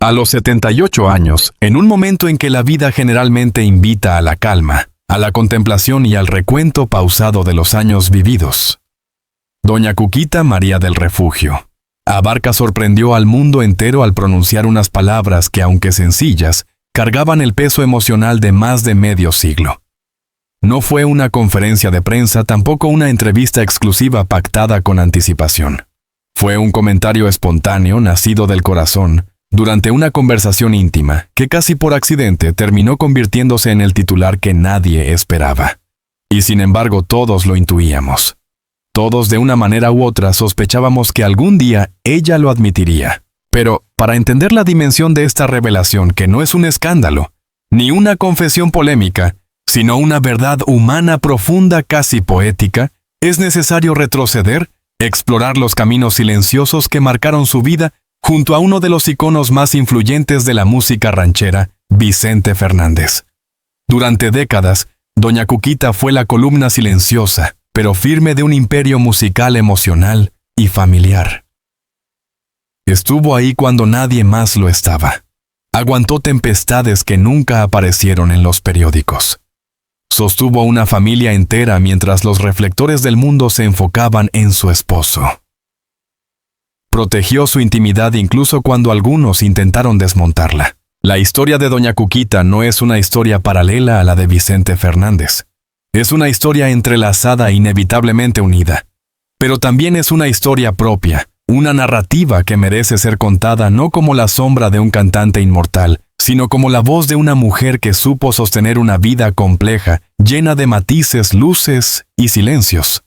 A los 78 años, en un momento en que la vida generalmente invita a la calma, a la contemplación y al recuento pausado de los años vividos, doña Cuquita María del Refugio Abarca sorprendió al mundo entero al pronunciar unas palabras que, aunque sencillas, cargaban el peso emocional de más de medio siglo. No fue una conferencia de prensa, tampoco una entrevista exclusiva pactada con anticipación. Fue un comentario espontáneo, nacido del corazón, durante una conversación íntima, que casi por accidente terminó convirtiéndose en el titular que nadie esperaba. Y sin embargo todos lo intuíamos. Todos de una manera u otra sospechábamos que algún día ella lo admitiría. Pero, para entender la dimensión de esta revelación, que no es un escándalo, ni una confesión polémica, sino una verdad humana profunda, casi poética, es necesario retroceder, explorar los caminos silenciosos que marcaron su vida junto a uno de los iconos más influyentes de la música ranchera, Vicente Fernández. Durante décadas, doña Cuquita fue la columna silenciosa, pero firme de un imperio musical emocional y familiar. Estuvo ahí cuando nadie más lo estaba. Aguantó tempestades que nunca aparecieron en los periódicos. Sostuvo una familia entera mientras los reflectores del mundo se enfocaban en su esposo. Protegió su intimidad incluso cuando algunos intentaron desmontarla. La historia de doña Cuquita no es una historia paralela a la de Vicente Fernández. Es una historia entrelazada e inevitablemente unida. Pero también es una historia propia, una narrativa que merece ser contada no como la sombra de un cantante inmortal, sino como la voz de una mujer que supo sostener una vida compleja, llena de matices, luces y silencios.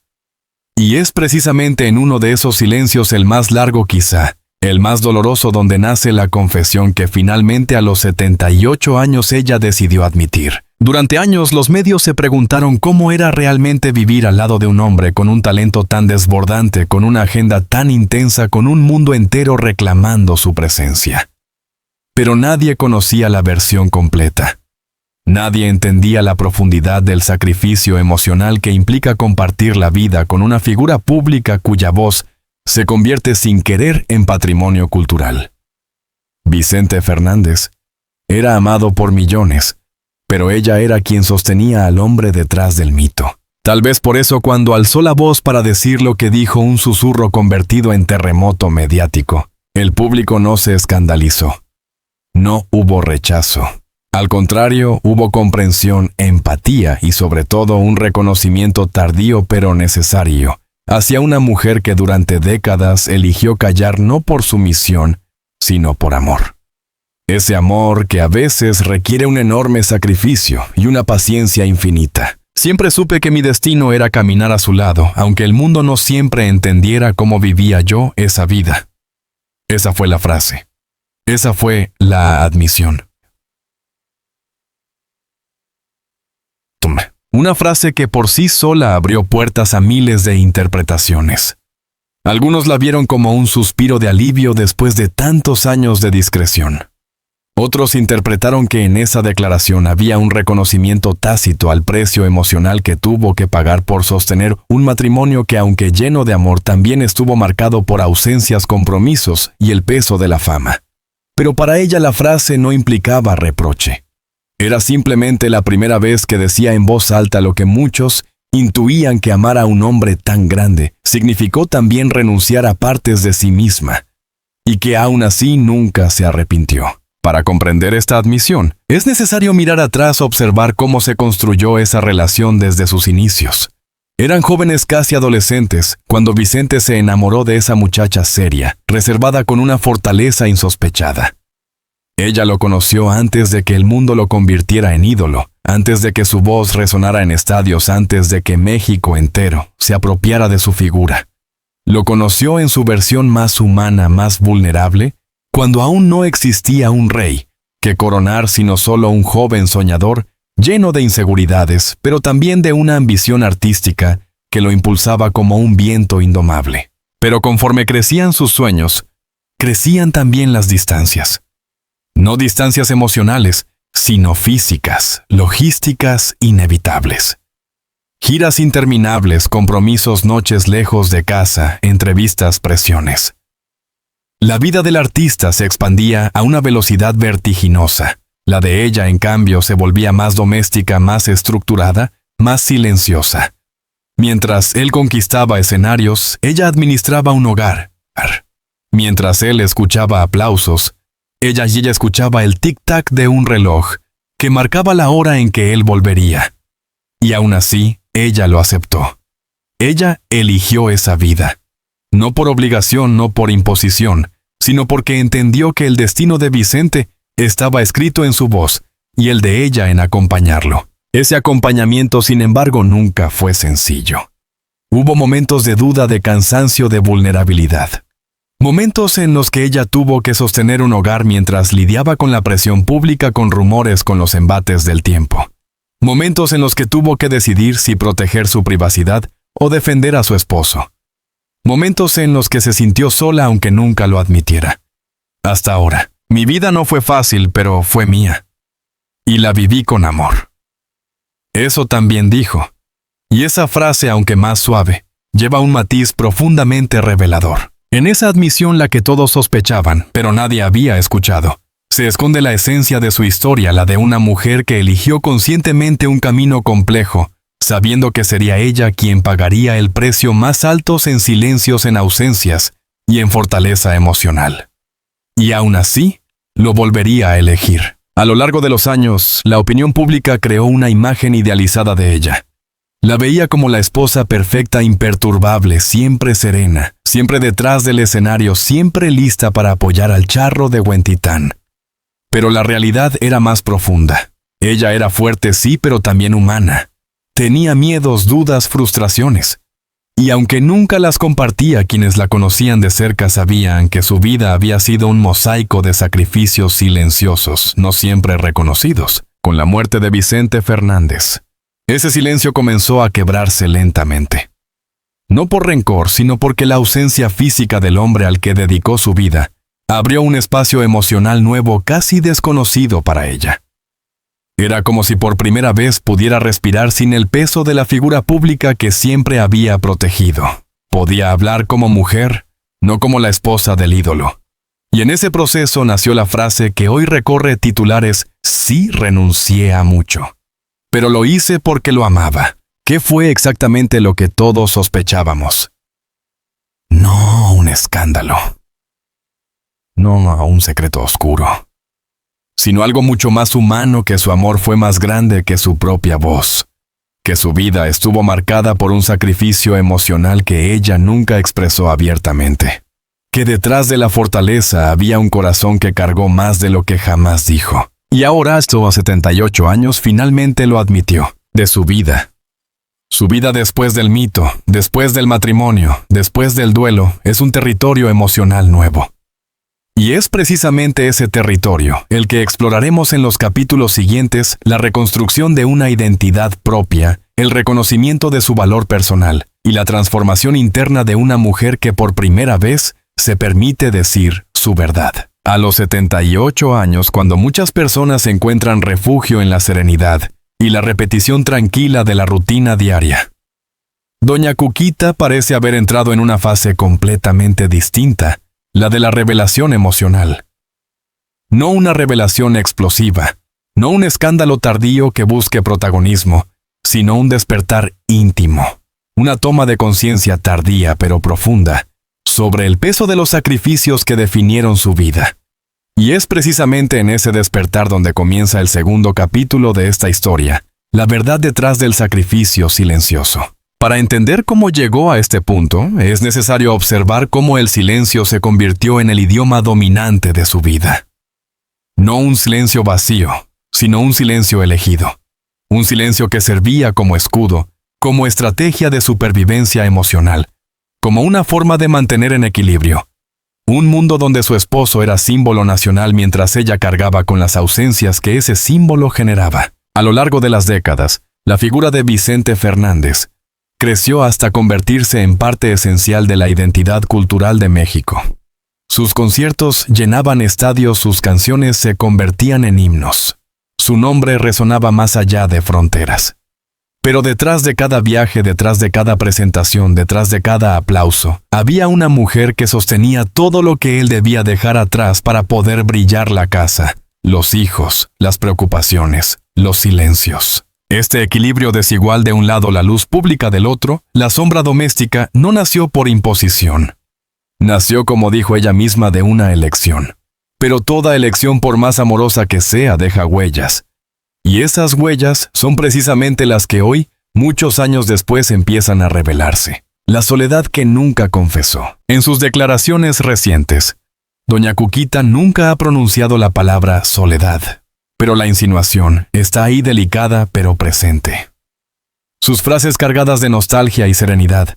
Y es precisamente en uno de esos silencios, el más largo quizá, el más doloroso, donde nace la confesión que finalmente a los 78 años ella decidió admitir. Durante años los medios se preguntaron cómo era realmente vivir al lado de un hombre con un talento tan desbordante, con una agenda tan intensa, con un mundo entero reclamando su presencia. Pero nadie conocía la versión completa. Nadie entendía la profundidad del sacrificio emocional que implica compartir la vida con una figura pública cuya voz se convierte sin querer en patrimonio cultural. Vicente Fernández era amado por millones, pero ella era quien sostenía al hombre detrás del mito. Tal vez por eso, cuando alzó la voz para decir lo que dijo, un susurro convertido en terremoto mediático, el público no se escandalizó. No hubo rechazo. Al contrario, hubo comprensión, empatía y sobre todo un reconocimiento tardío pero necesario hacia una mujer que durante décadas eligió callar no por sumisión, sino por amor. Ese amor que a veces requiere un enorme sacrificio y una paciencia infinita. Siempre supe que mi destino era caminar a su lado, aunque el mundo no siempre entendiera cómo vivía yo esa vida. Esa fue la frase. Esa fue la admisión. Una frase que por sí sola abrió puertas a miles de interpretaciones. Algunos la vieron como un suspiro de alivio después de tantos años de discreción. Otros interpretaron que en esa declaración había un reconocimiento tácito al precio emocional que tuvo que pagar por sostener un matrimonio que, aunque lleno de amor, también estuvo marcado por ausencias, compromisos y el peso de la fama. Pero para ella la frase no implicaba reproche. Era simplemente la primera vez que decía en voz alta lo que muchos intuían: que amar a un hombre tan grande significó también renunciar a partes de sí misma, y que aún así nunca se arrepintió. Para comprender esta admisión, es necesario mirar atrás, observar cómo se construyó esa relación desde sus inicios. Eran jóvenes, casi adolescentes, cuando Vicente se enamoró de esa muchacha seria, reservada, con una fortaleza insospechada. Ella lo conoció antes de que el mundo lo convirtiera en ídolo, antes de que su voz resonara en estadios, antes de que México entero se apropiara de su figura. Lo conoció en su versión más humana, más vulnerable, cuando aún no existía un rey que coronar, sino solo un joven soñador, lleno de inseguridades, pero también de una ambición artística que lo impulsaba como un viento indomable. Pero conforme crecían sus sueños, crecían también las distancias. No distancias emocionales, sino físicas, logísticas inevitables. Giras interminables, compromisos, noches lejos de casa, entrevistas, presiones. La vida del artista se expandía a una velocidad vertiginosa. La de ella, en cambio, se volvía más doméstica, más estructurada, más silenciosa. Mientras él conquistaba escenarios, ella administraba un hogar. Mientras él escuchaba aplausos, ella escuchaba el tic-tac de un reloj que marcaba la hora en que él volvería. Y aún así, ella lo aceptó. Ella eligió esa vida. No por obligación, no por imposición, sino porque entendió que el destino de Vicente estaba escrito en su voz y el de ella en acompañarlo. Ese acompañamiento, sin embargo, nunca fue sencillo. Hubo momentos de duda, de cansancio, de vulnerabilidad. Momentos en los que ella tuvo que sostener un hogar mientras lidiaba con la presión pública, con rumores, con los embates del tiempo. Momentos en los que tuvo que decidir si proteger su privacidad o defender a su esposo. Momentos en los que se sintió sola aunque nunca lo admitiera. Hasta ahora, mi vida no fue fácil, pero fue mía. Y la viví con amor. Eso también dijo. Y esa frase, aunque más suave, lleva un matiz profundamente revelador. En esa admisión, la que todos sospechaban, pero nadie había escuchado, se esconde la esencia de su historia, la de una mujer que eligió conscientemente un camino complejo, sabiendo que sería ella quien pagaría el precio más alto en silencios, en ausencias y en fortaleza emocional. Y aún así, lo volvería a elegir. A lo largo de los años, la opinión pública creó una imagen idealizada de ella. La veía como la esposa perfecta, imperturbable, siempre serena, siempre detrás del escenario, siempre lista para apoyar al charro de Huentitán. Pero la realidad era más profunda. Ella era fuerte, sí, pero también humana. Tenía miedos, dudas, frustraciones. Y aunque nunca las compartía, quienes la conocían de cerca sabían que su vida había sido un mosaico de sacrificios silenciosos, no siempre reconocidos. Con la muerte de Vicente Fernández, ese silencio comenzó a quebrarse lentamente. No por rencor, sino porque la ausencia física del hombre al que dedicó su vida abrió un espacio emocional nuevo, casi desconocido para ella. Era como si por primera vez pudiera respirar sin el peso de la figura pública que siempre había protegido. Podía hablar como mujer, no como la esposa del ídolo. Y en ese proceso nació la frase que hoy recorre titulares: sí renuncié a mucho. Pero lo hice porque lo amaba. ¿Qué fue exactamente lo que todos sospechábamos? No un escándalo. No a un secreto oscuro. Sino algo mucho más humano, que su amor fue más grande que su propia voz. Que su vida estuvo marcada por un sacrificio emocional que ella nunca expresó abiertamente. Que detrás de la fortaleza había un corazón que cargó más de lo que jamás dijo. Y ahora, a 78 años, finalmente lo admitió. De su vida. Su vida después del mito, después del matrimonio, después del duelo, es un territorio emocional nuevo. Y es precisamente ese territorio el que exploraremos en los capítulos siguientes: la reconstrucción de una identidad propia, el reconocimiento de su valor personal y la transformación interna de una mujer que por primera vez se permite decir su verdad. A los 78 años, cuando muchas personas encuentran refugio en la serenidad y la repetición tranquila de la rutina diaria, Doña Cuquita parece haber entrado en una fase completamente distinta, la de la revelación emocional. No una revelación explosiva, no un escándalo tardío que busque protagonismo, sino un despertar íntimo, una toma de conciencia tardía pero profunda, sobre el peso de los sacrificios que definieron su vida. Y es precisamente en ese despertar donde comienza el segundo capítulo de esta historia, la verdad detrás del sacrificio silencioso. Para entender cómo llegó a este punto, es necesario observar cómo el silencio se convirtió en el idioma dominante de su vida. No un silencio vacío, sino un silencio elegido. Un silencio que servía como escudo, como estrategia de supervivencia emocional, como una forma de mantener en equilibrio. Un mundo donde su esposo era símbolo nacional mientras ella cargaba con las ausencias que ese símbolo generaba. A lo largo de las décadas, la figura de Vicente Fernández creció hasta convertirse en parte esencial de la identidad cultural de México. Sus conciertos llenaban estadios, sus canciones se convertían en himnos. Su nombre resonaba más allá de fronteras. Pero detrás de cada viaje, detrás de cada presentación, detrás de cada aplauso, había una mujer que sostenía todo lo que él debía dejar atrás para poder brillar la casa, los hijos, las preocupaciones, los silencios. Este equilibrio desigual, de un lado la luz pública, del otro la sombra doméstica, no nació por imposición. Nació, como dijo ella misma, de una elección. Pero toda elección, por más amorosa que sea, deja huellas. Y esas huellas son precisamente las que hoy, muchos años después, empiezan a revelarse. La soledad que nunca confesó. En sus declaraciones recientes, doña Cuquita nunca ha pronunciado la palabra soledad, pero la insinuación está ahí, delicada pero presente. Sus frases, cargadas de nostalgia y serenidad,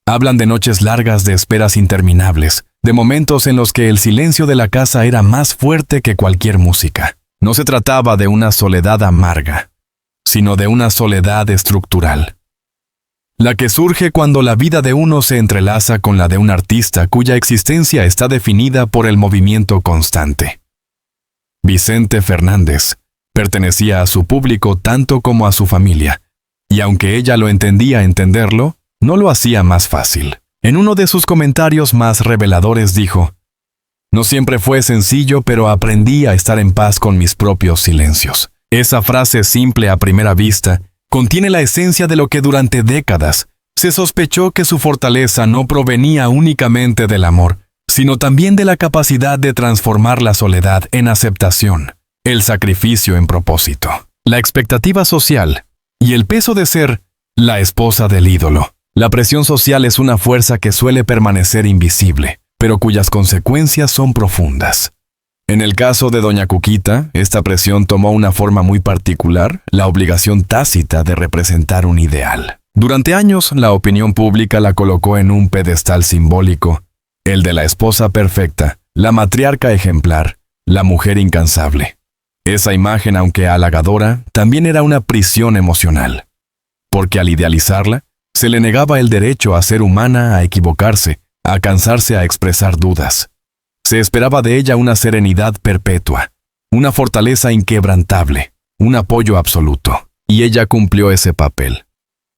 hablan de noches largas, de esperas interminables, de momentos en los que el silencio de la casa era más fuerte que cualquier música. No se trataba de una soledad amarga, sino de una soledad estructural. La que surge cuando la vida de uno se entrelaza con la de un artista cuya existencia está definida por el movimiento constante. Vicente Fernández pertenecía a su público tanto como a su familia, y aunque ella lo entendía entenderlo, no lo hacía más fácil. En uno de sus comentarios más reveladores dijo: «No siempre fue sencillo, pero aprendí a estar en paz con mis propios silencios». Esa frase, simple a primera vista, contiene la esencia de lo que durante décadas se sospechó que su fortaleza no provenía únicamente del amor, sino también de la capacidad de transformar la soledad en aceptación, el sacrificio en propósito, la expectativa social y el peso de ser la esposa del ídolo. La presión social es una fuerza que suele permanecer invisible, pero cuyas consecuencias son profundas. En el caso de doña Cuquita, esta presión tomó una forma muy particular, la obligación tácita de representar un ideal. Durante años, la opinión pública la colocó en un pedestal simbólico, el de la esposa perfecta, la matriarca ejemplar, la mujer incansable. Esa imagen, aunque halagadora, también era una prisión emocional, porque al idealizarla, se le negaba el derecho a ser humana, a equivocarse, a cansarse, a expresar dudas. Se esperaba de ella una serenidad perpetua, una fortaleza inquebrantable, un apoyo absoluto. Y ella cumplió ese papel.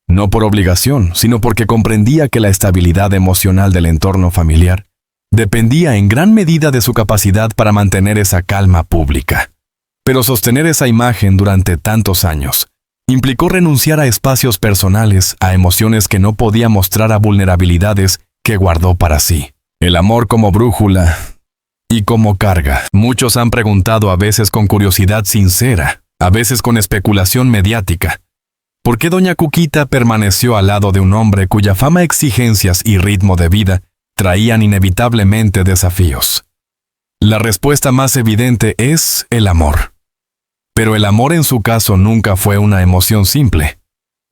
No por obligación, sino porque comprendía que la estabilidad emocional del entorno familiar dependía en gran medida de su capacidad para mantener esa calma pública. Pero sostener esa imagen durante tantos años implicó renunciar a espacios personales, a emociones que no podía mostrar, a vulnerabilidades que guardó para sí. El amor como brújula y como carga. Muchos han preguntado, a veces con curiosidad sincera, a veces con especulación mediática, ¿por qué doña Cuquita permaneció al lado de un hombre cuya fama, exigencias y ritmo de vida traían inevitablemente desafíos? La respuesta más evidente es el amor. Pero el amor en su caso nunca fue una emoción simple.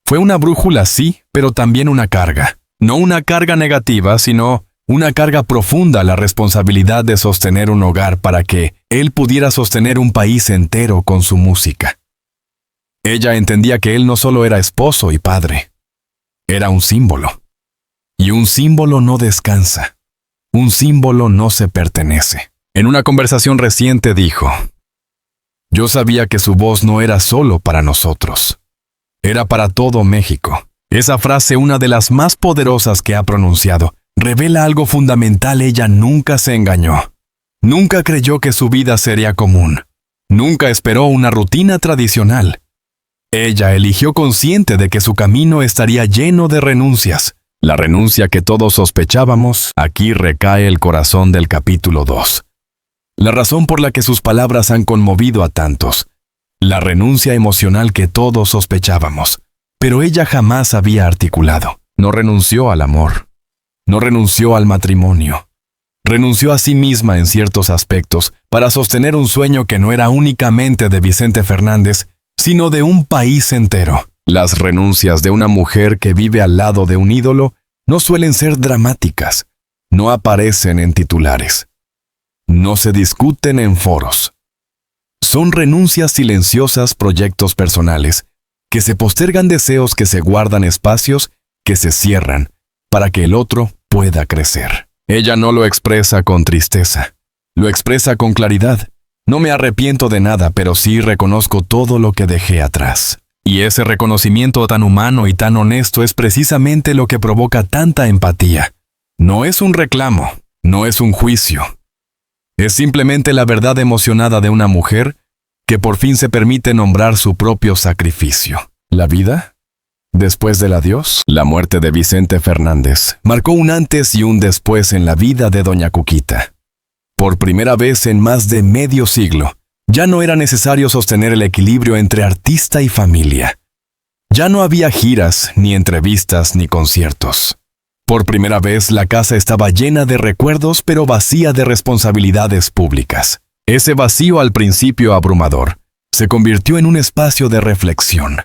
Fue una brújula, sí, pero también una carga. No una carga negativa, sino una carga profunda, la responsabilidad de sostener un hogar para que él pudiera sostener un país entero con su música. Ella entendía que él no solo era esposo y padre, era un símbolo. Y un símbolo no descansa. Un símbolo no se pertenece. En una conversación reciente dijo: «Yo sabía que su voz no era solo para nosotros. Era para todo México». Esa frase, una de las más poderosas que ha pronunciado, revela algo fundamental. Ella nunca se engañó. Nunca creyó que su vida sería común. Nunca esperó una rutina tradicional. Ella eligió consciente de que su camino estaría lleno de renuncias. La renuncia que todos sospechábamos. Aquí recae el corazón del capítulo 2. La razón por la que sus palabras han conmovido a tantos. La renuncia emocional que todos sospechábamos, pero ella jamás había articulado. No renunció al amor. No renunció al matrimonio. Renunció a sí misma en ciertos aspectos para sostener un sueño que no era únicamente de Vicente Fernández, sino de un país entero. Las renuncias de una mujer que vive al lado de un ídolo no suelen ser dramáticas, no aparecen en titulares, no se discuten en foros. Son renuncias silenciosas, proyectos personales, que se postergan, deseos que se guardan, espacios que se cierran para que el otro pueda crecer. Ella no lo expresa con tristeza, lo expresa con claridad. No me arrepiento de nada, pero sí reconozco todo lo que dejé atrás. Y ese reconocimiento tan humano y tan honesto es precisamente lo que provoca tanta empatía. No es un reclamo, no es un juicio. Es simplemente la verdad emocionada de una mujer que por fin se permite nombrar su propio sacrificio. ¿La vida? Después del adiós, la muerte de Vicente Fernández marcó un antes y un después en la vida de doña Cuquita. Por primera vez en más de medio siglo, ya no era necesario sostener el equilibrio entre artista y familia. Ya no había giras, ni entrevistas, ni conciertos. Por primera vez la casa estaba llena de recuerdos, pero vacía de responsabilidades públicas. Ese vacío, al principio abrumador, se convirtió en un espacio de reflexión.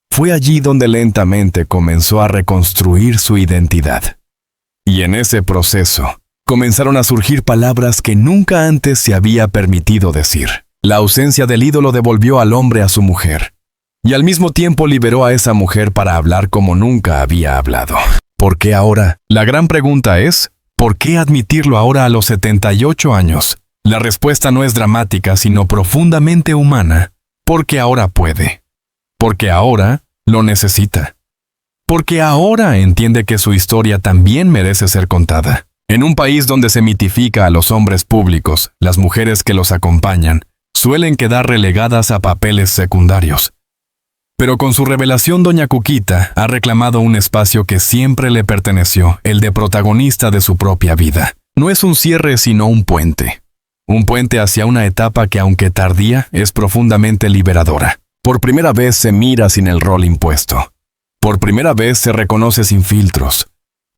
Fue allí donde lentamente comenzó a reconstruir su identidad. Y en ese proceso, comenzaron a surgir palabras que nunca antes se había permitido decir. La ausencia del ídolo devolvió al hombre a su mujer, y al mismo tiempo liberó a esa mujer para hablar como nunca había hablado. ¿Por qué ahora? La gran pregunta es, ¿por qué admitirlo ahora a los 78 años? La respuesta no es dramática, sino profundamente humana. Porque ahora puede. Porque ahora lo necesita. Porque ahora entiende que su historia también merece ser contada. En un país donde se mitifica a los hombres públicos, las mujeres que los acompañan suelen quedar relegadas a papeles secundarios. Pero con su revelación, doña Cuquita ha reclamado un espacio que siempre le perteneció, el de protagonista de su propia vida. No es un cierre, sino un puente. Un puente hacia una etapa que, aunque tardía, es profundamente liberadora. Por primera vez se mira sin el rol impuesto. Por primera vez se reconoce sin filtros.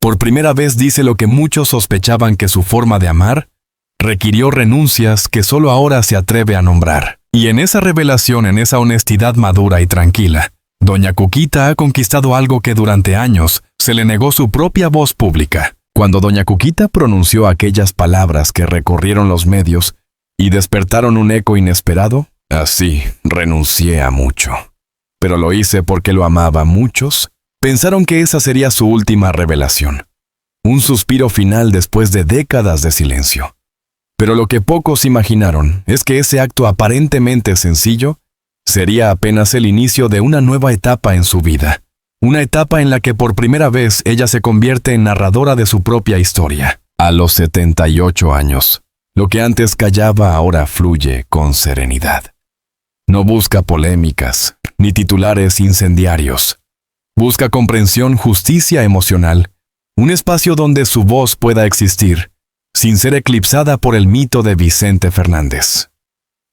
Por primera vez dice lo que muchos sospechaban, que su forma de amar requirió renuncias que solo ahora se atreve a nombrar. Y en esa revelación, en esa honestidad madura y tranquila, doña Cuquita ha conquistado algo que durante años se le negó su propia voz pública. Cuando doña Cuquita pronunció aquellas palabras que recorrieron los medios y despertaron un eco inesperado, así renuncié a mucho. Pero lo hice porque lo amaba. Muchos pensaron que esa sería su última revelación. Un suspiro final después de décadas de silencio. Pero lo que pocos imaginaron es que ese acto aparentemente sencillo sería apenas el inicio de una nueva etapa en su vida. Una etapa en la que por primera vez ella se convierte en narradora de su propia historia. A los 78 años, lo que antes callaba ahora fluye con serenidad. No busca polémicas, ni titulares incendiarios. Busca comprensión, justicia emocional, un espacio donde su voz pueda existir, sin ser eclipsada por el mito de Vicente Fernández.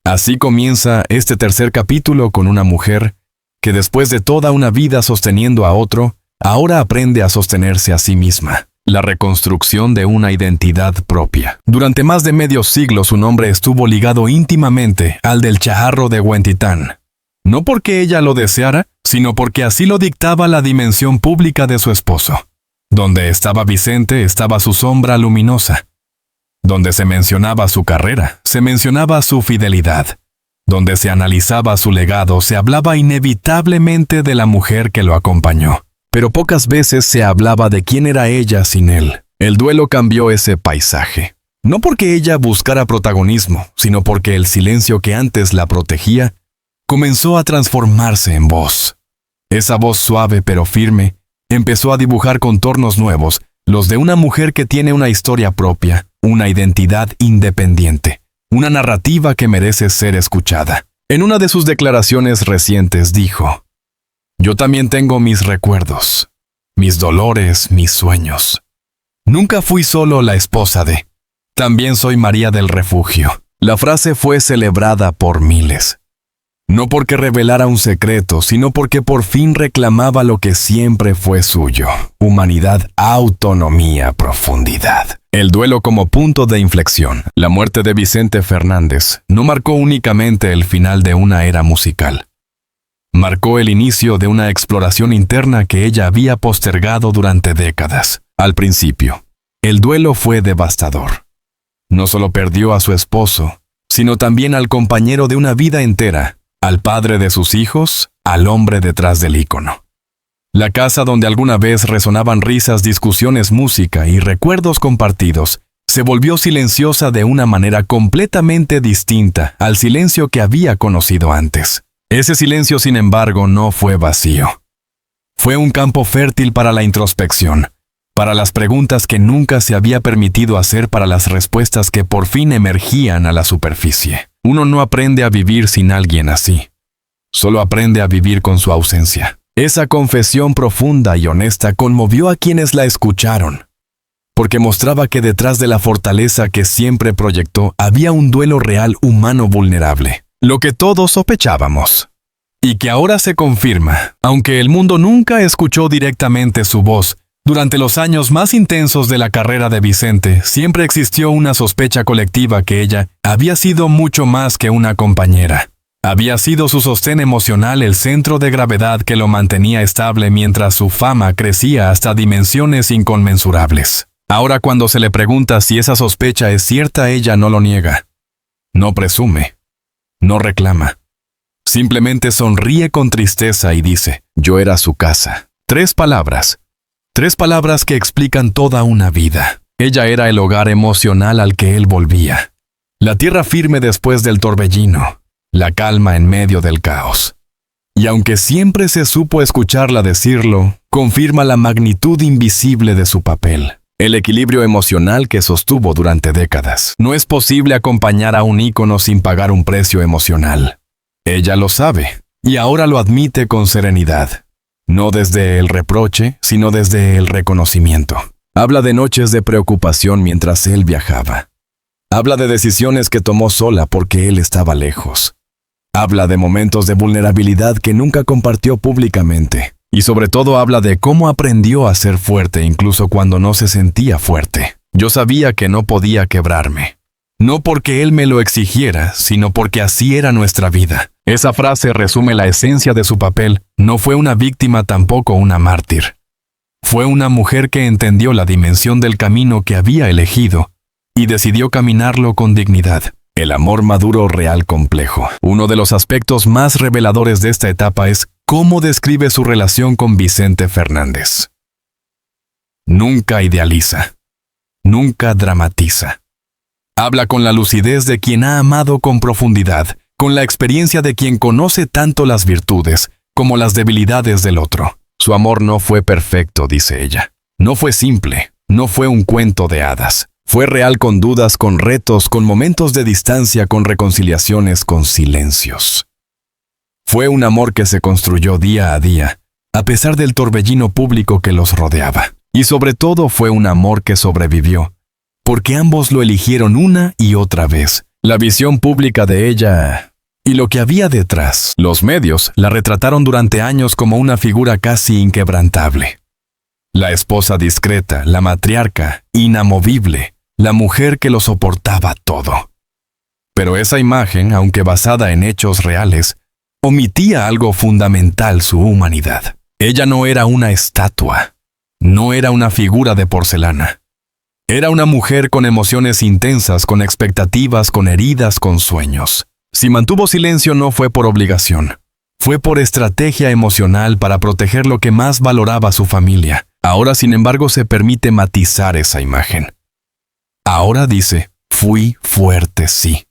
Así comienza este tercer capítulo con una mujer que después de toda una vida sosteniendo a otro, ahora aprende a sostenerse a sí misma. La reconstrucción de una identidad propia. Durante más de medio siglo su nombre estuvo ligado íntimamente al del Chajarro de Huentitán. No porque ella lo deseara, sino porque así lo dictaba la dimensión pública de su esposo. Donde estaba Vicente estaba su sombra luminosa. Donde se mencionaba su carrera, se mencionaba su fidelidad. Donde se analizaba su legado, se hablaba inevitablemente de la mujer que lo acompañó. Pero pocas veces se hablaba de quién era ella sin él. El duelo cambió ese paisaje. No porque ella buscara protagonismo, sino porque el silencio que antes la protegía comenzó a transformarse en voz. Esa voz suave pero firme empezó a dibujar contornos nuevos, los de una mujer que tiene una historia propia, una identidad independiente, una narrativa que merece ser escuchada. En una de sus declaraciones recientes dijo: «Yo también tengo mis recuerdos, mis dolores, mis sueños. Nunca fui solo la esposa de. También soy María del Refugio». La frase fue celebrada por miles. No porque revelara un secreto, sino porque por fin reclamaba lo que siempre fue suyo: humanidad, autonomía, profundidad. El duelo como punto de inflexión. La muerte de Vicente Fernández no marcó únicamente el final de una era musical. Marcó el inicio de una exploración interna que ella había postergado durante décadas. Al principio, el duelo fue devastador. No solo perdió a su esposo, sino también al compañero de una vida entera, al padre de sus hijos, al hombre detrás del ícono. La casa donde alguna vez resonaban risas, discusiones, música y recuerdos compartidos, se volvió silenciosa de una manera completamente distinta al silencio que había conocido antes. Ese silencio, sin embargo, no fue vacío. Fue un campo fértil para la introspección, para las preguntas que nunca se había permitido hacer, para las respuestas que por fin emergían a la superficie. Uno no aprende a vivir sin alguien así. Solo aprende a vivir con su ausencia. Esa confesión profunda y honesta conmovió a quienes la escucharon, porque mostraba que detrás de la fortaleza que siempre proyectó había un duelo real humano vulnerable, lo que todos sospechábamos, y que ahora se confirma. Aunque el mundo nunca escuchó directamente su voz, durante los años más intensos de la carrera de Vicente, siempre existió una sospecha colectiva que ella había sido mucho más que una compañera. Había sido su sostén emocional, el centro de gravedad que lo mantenía estable mientras su fama crecía hasta dimensiones inconmensurables. Ahora, cuando se le pregunta si esa sospecha es cierta, ella no lo niega. No presume. No reclama. Simplemente sonríe con tristeza y dice: yo era su casa. 3 palabras. 3 palabras que explican toda una vida. Ella era el hogar emocional al que él volvía. La tierra firme después del torbellino. La calma en medio del caos. Y aunque siempre se supo escucharla decirlo, confirma la magnitud invisible de su papel. El equilibrio emocional que sostuvo durante décadas. No es posible acompañar a un ícono sin pagar un precio emocional. Ella lo sabe, y ahora lo admite con serenidad. No desde el reproche, sino desde el reconocimiento. Habla de noches de preocupación mientras él viajaba. Habla de decisiones que tomó sola porque él estaba lejos. Habla de momentos de vulnerabilidad que nunca compartió públicamente. Y sobre todo habla de cómo aprendió a ser fuerte incluso cuando no se sentía fuerte. Yo sabía que no podía quebrarme. No porque él me lo exigiera, sino porque así era nuestra vida. Esa frase resume la esencia de su papel. No fue una víctima, tampoco una mártir. Fue una mujer que entendió la dimensión del camino que había elegido y decidió caminarlo con dignidad. El amor maduro, real, complejo. Uno de los aspectos más reveladores de esta etapa es cómo describe su relación con Vicente Fernández. Nunca idealiza. Nunca dramatiza. Habla con la lucidez de quien ha amado con profundidad, con la experiencia de quien conoce tanto las virtudes como las debilidades del otro. Su amor no fue perfecto, dice ella. No fue simple, no fue un cuento de hadas. Fue real, con dudas, con retos, con momentos de distancia, con reconciliaciones, con silencios. Fue un amor que se construyó día a día, a pesar del torbellino público que los rodeaba. Y sobre todo fue un amor que sobrevivió, porque ambos lo eligieron una y otra vez. La visión pública de ella y lo que había detrás. Los medios la retrataron durante años como una figura casi inquebrantable. La esposa discreta, la matriarca, inamovible, la mujer que lo soportaba todo. Pero esa imagen, aunque basada en hechos reales, omitía algo fundamental: su humanidad. Ella no era una estatua, no era una figura de porcelana. Era una mujer con emociones intensas, con expectativas, con heridas, con sueños. Si mantuvo silencio no fue por obligación, fue por estrategia emocional para proteger lo que más valoraba: su familia. Ahora, sin embargo, se permite matizar esa imagen. Ahora dice: fui fuerte, sí.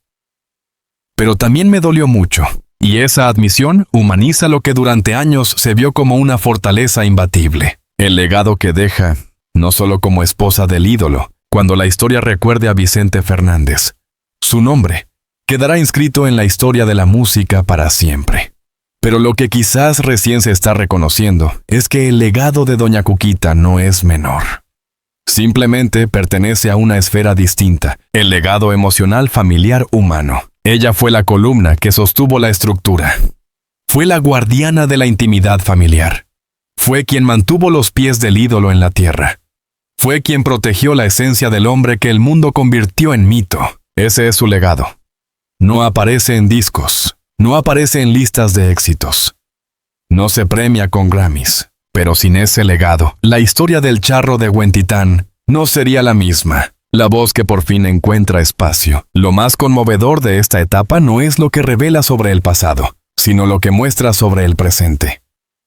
Pero también me dolió mucho. Y esa admisión humaniza lo que durante años se vio como una fortaleza imbatible. El legado que deja, no solo como esposa del ídolo, cuando la historia recuerde a Vicente Fernández. Su nombre quedará inscrito en la historia de la música para siempre. Pero lo que quizás recién se está reconociendo es que el legado de Doña Cuquita no es menor. Simplemente pertenece a una esfera distinta, el legado emocional, familiar, humano. Ella fue la columna que sostuvo la estructura. Fue la guardiana de la intimidad familiar. Fue quien mantuvo los pies del ídolo en la tierra. Fue quien protegió la esencia del hombre que el mundo convirtió en mito. Ese es su legado. No aparece en discos, no aparece en listas de éxitos. No se premia con Grammys. Pero sin ese legado, la historia del charro de Huentitán no sería la misma. La voz que por fin encuentra espacio. Lo más conmovedor de esta etapa no es lo que revela sobre el pasado, sino lo que muestra sobre el presente.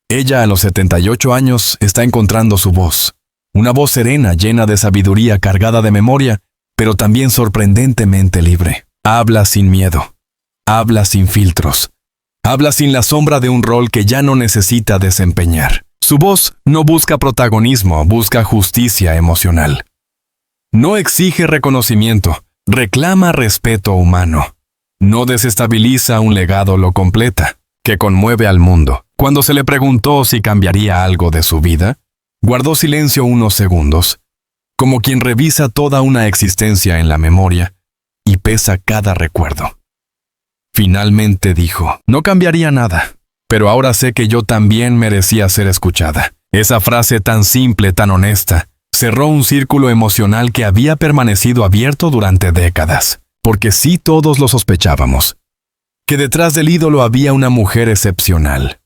Ella, a los 78 años, está encontrando su voz. Una voz serena, llena de sabiduría, cargada de memoria, pero también sorprendentemente libre. Habla sin miedo. Habla sin filtros. Habla sin la sombra de un rol que ya no necesita desempeñar. Su voz no busca protagonismo, busca justicia emocional. No exige reconocimiento, reclama respeto humano. No desestabiliza un legado, lo completa, que conmueve al mundo. Cuando se le preguntó si cambiaría algo de su vida, guardó silencio unos segundos, como quien revisa toda una existencia en la memoria y pesa cada recuerdo. Finalmente dijo, no cambiaría nada, pero ahora sé que yo también merecía ser escuchada. Esa frase tan simple, tan honesta, cerró un círculo emocional que había permanecido abierto durante décadas, porque sí todos lo sospechábamos, que detrás del ídolo había una mujer excepcional,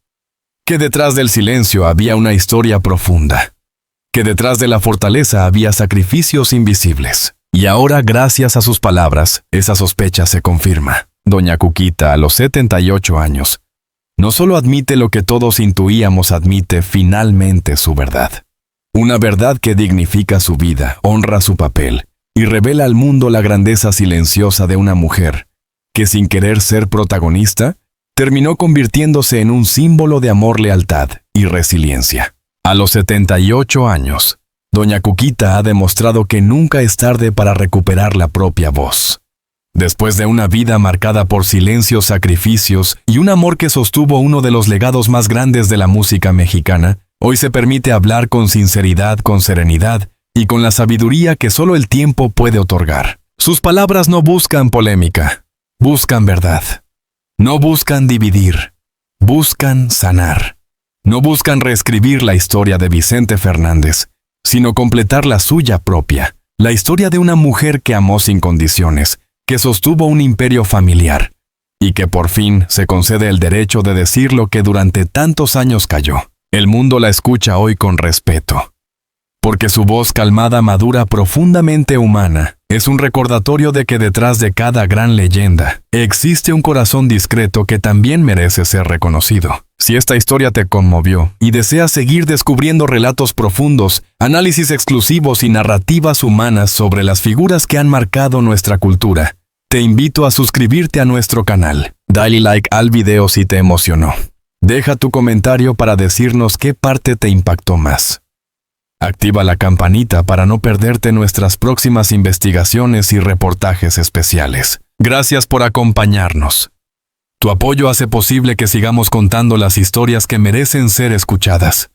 que detrás del silencio había una historia profunda, que detrás de la fortaleza había sacrificios invisibles. Y ahora, gracias a sus palabras, esa sospecha se confirma. Doña Cuquita, a los 78 años, no solo admite lo que todos intuíamos, admite finalmente su verdad. Una verdad que dignifica su vida, honra su papel y revela al mundo la grandeza silenciosa de una mujer que, sin querer ser protagonista, terminó convirtiéndose en un símbolo de amor, lealtad y resiliencia. A los 78 años, Doña Cuquita ha demostrado que nunca es tarde para recuperar la propia voz. Después de una vida marcada por silencios, sacrificios y un amor que sostuvo uno de los legados más grandes de la música mexicana, hoy se permite hablar con sinceridad, con serenidad y con la sabiduría que solo el tiempo puede otorgar. Sus palabras no buscan polémica, buscan verdad. No buscan dividir, buscan sanar. No buscan reescribir la historia de Vicente Fernández, sino completar la suya propia, la historia de una mujer que amó sin condiciones, que sostuvo un imperio familiar y que por fin se concede el derecho de decir lo que durante tantos años calló. El mundo la escucha hoy con respeto, porque su voz calmada, madura, profundamente humana, es un recordatorio de que detrás de cada gran leyenda existe un corazón discreto que también merece ser reconocido. Si esta historia te conmovió y deseas seguir descubriendo relatos profundos, análisis exclusivos y narrativas humanas sobre las figuras que han marcado nuestra cultura, te invito a suscribirte a nuestro canal. Dale like al video si te emocionó. Deja tu comentario para decirnos qué parte te impactó más. Activa la campanita para no perderte nuestras próximas investigaciones y reportajes especiales. Gracias por acompañarnos. Tu apoyo hace posible que sigamos contando las historias que merecen ser escuchadas.